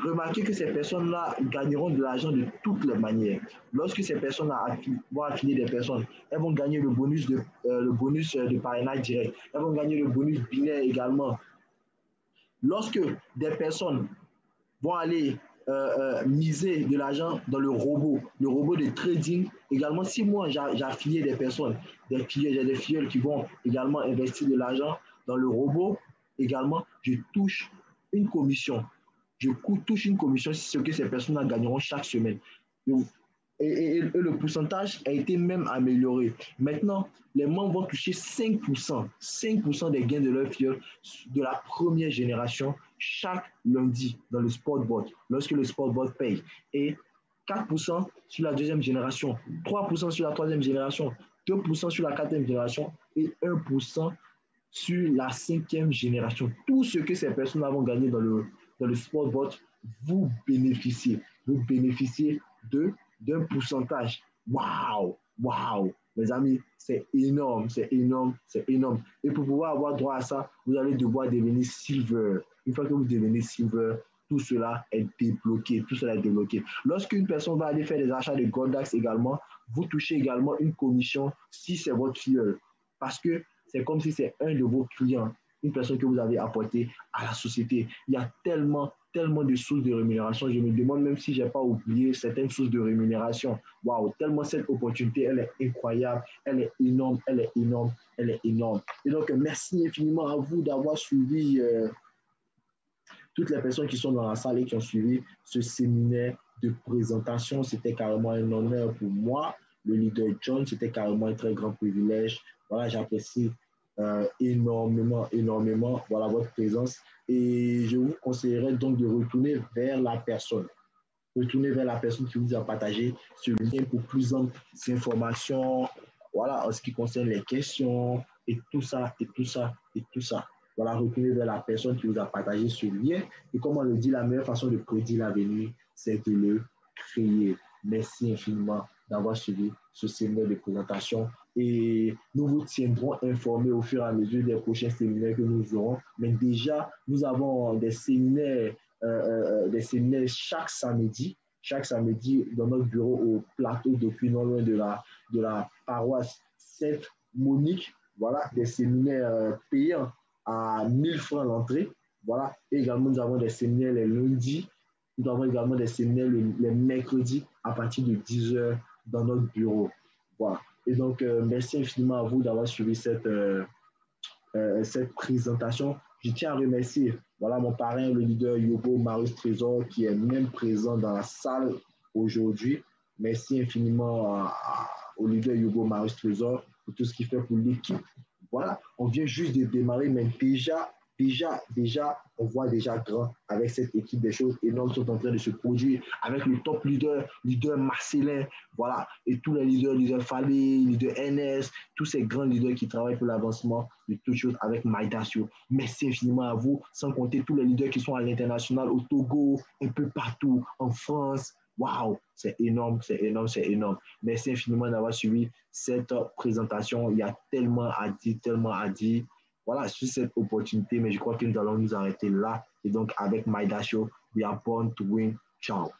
Speaker 1: remarquez que ces personnes-là gagneront de l'argent de toutes les manières. Lorsque ces personnes-là vont affilier des personnes, elles vont gagner le bonus de parrainage direct. Elles vont gagner le bonus binaire également. Lorsque des personnes vont aller miser de l'argent dans le robot de trading, également, si moi j'ai affilié des personnes, des filles qui vont également investir de l'argent dans le robot, également, je touche une commission. Je touche une commission sur ce que ces personnes gagneront chaque semaine. Et le pourcentage a été même amélioré. Maintenant, les membres vont toucher 5% des gains de leur filleul de la première génération chaque lundi dans le sportbot, lorsque le sportbot paye. Et 4% sur la deuxième génération, 3% sur la troisième génération, 2% sur la quatrième génération et 1% sur la cinquième génération. Tout ce que ces personnes vont gagner dans le sportbot, vous bénéficiez. Vous bénéficiez d'un pourcentage. Waouh! Waouh! Mes amis, c'est énorme, c'est énorme, c'est énorme. Et pour pouvoir avoir droit à ça, vous allez devoir devenir silver. Une fois que vous devenez silver, tout cela est débloqué. Tout cela est débloqué. Lorsqu'une personne va aller faire des achats de Goldax également, vous touchez également une commission si c'est votre filleul. Parce que c'est comme si c'est un de vos clients, une personne que vous avez apportée à la société. Il y a tellement de sources de rémunération. Je me demande même si je n'ai pas oublié certaines sources de rémunération. Waouh, tellement cette opportunité, elle est incroyable, elle est énorme, elle est énorme, elle est énorme. Et donc, merci infiniment à vous d'avoir suivi toutes les personnes qui sont dans la salle et qui ont suivi ce séminaire de présentation. C'était carrément un honneur pour moi, le leader John. C'était carrément un très grand privilège. Voilà, j'apprécie énormément, voilà, votre présence. Et je vous conseillerais donc de retourner vers la personne. Retournez vers la personne qui vous a partagé ce lien pour plus d'informations, voilà, en ce qui concerne les questions et tout ça, et tout ça, et tout ça. Voilà, retournez vers la personne qui vous a partagé ce lien. Et comme on le dit, la meilleure façon de prédire l'avenir, c'est de le créer. Merci infiniment d'avoir suivi ce séminaire de présentation. Et nous vous tiendrons informés au fur et à mesure des prochains séminaires que nous aurons. Mais déjà, nous avons des séminaires chaque samedi dans notre bureau au plateau depuis non loin de la paroisse Sainte-Monique. Voilà, des séminaires payants à 1000 francs l'entrée. Voilà, et également nous avons des séminaires les lundis. Nous avons également des séminaires les mercredis à partir de 10h dans notre bureau. Voilà. Et donc, merci infiniment à vous d'avoir suivi cette présentation. Je tiens à remercier voilà, mon parrain, le leader Yobo Marius Trésor, qui est même présent dans la salle aujourd'hui. Merci infiniment au leader Yobo Marius Trésor pour tout ce qu'il fait pour l'équipe. Voilà, on vient juste de démarrer, mais déjà, déjà, on voit déjà grand avec cette équipe. Des choses énormes sont en train de se produire avec le top leader Marcelin, voilà, et tous les leader Fallé, leader NS, tous ces grands leaders qui travaillent pour l'avancement de toutes choses avec Maïdasio. Merci infiniment à vous, sans compter tous les leaders qui sont à l'international, au Togo, un peu partout, en France. Waouh, c'est énorme, c'est énorme, c'est énorme. Merci infiniment d'avoir suivi cette présentation. Il y a tellement à dire, tellement à dire. Voilà, sur cette opportunité, mais je crois que nous allons nous arrêter là. Et donc, avec Maïda Show, we are born to win. Ciao.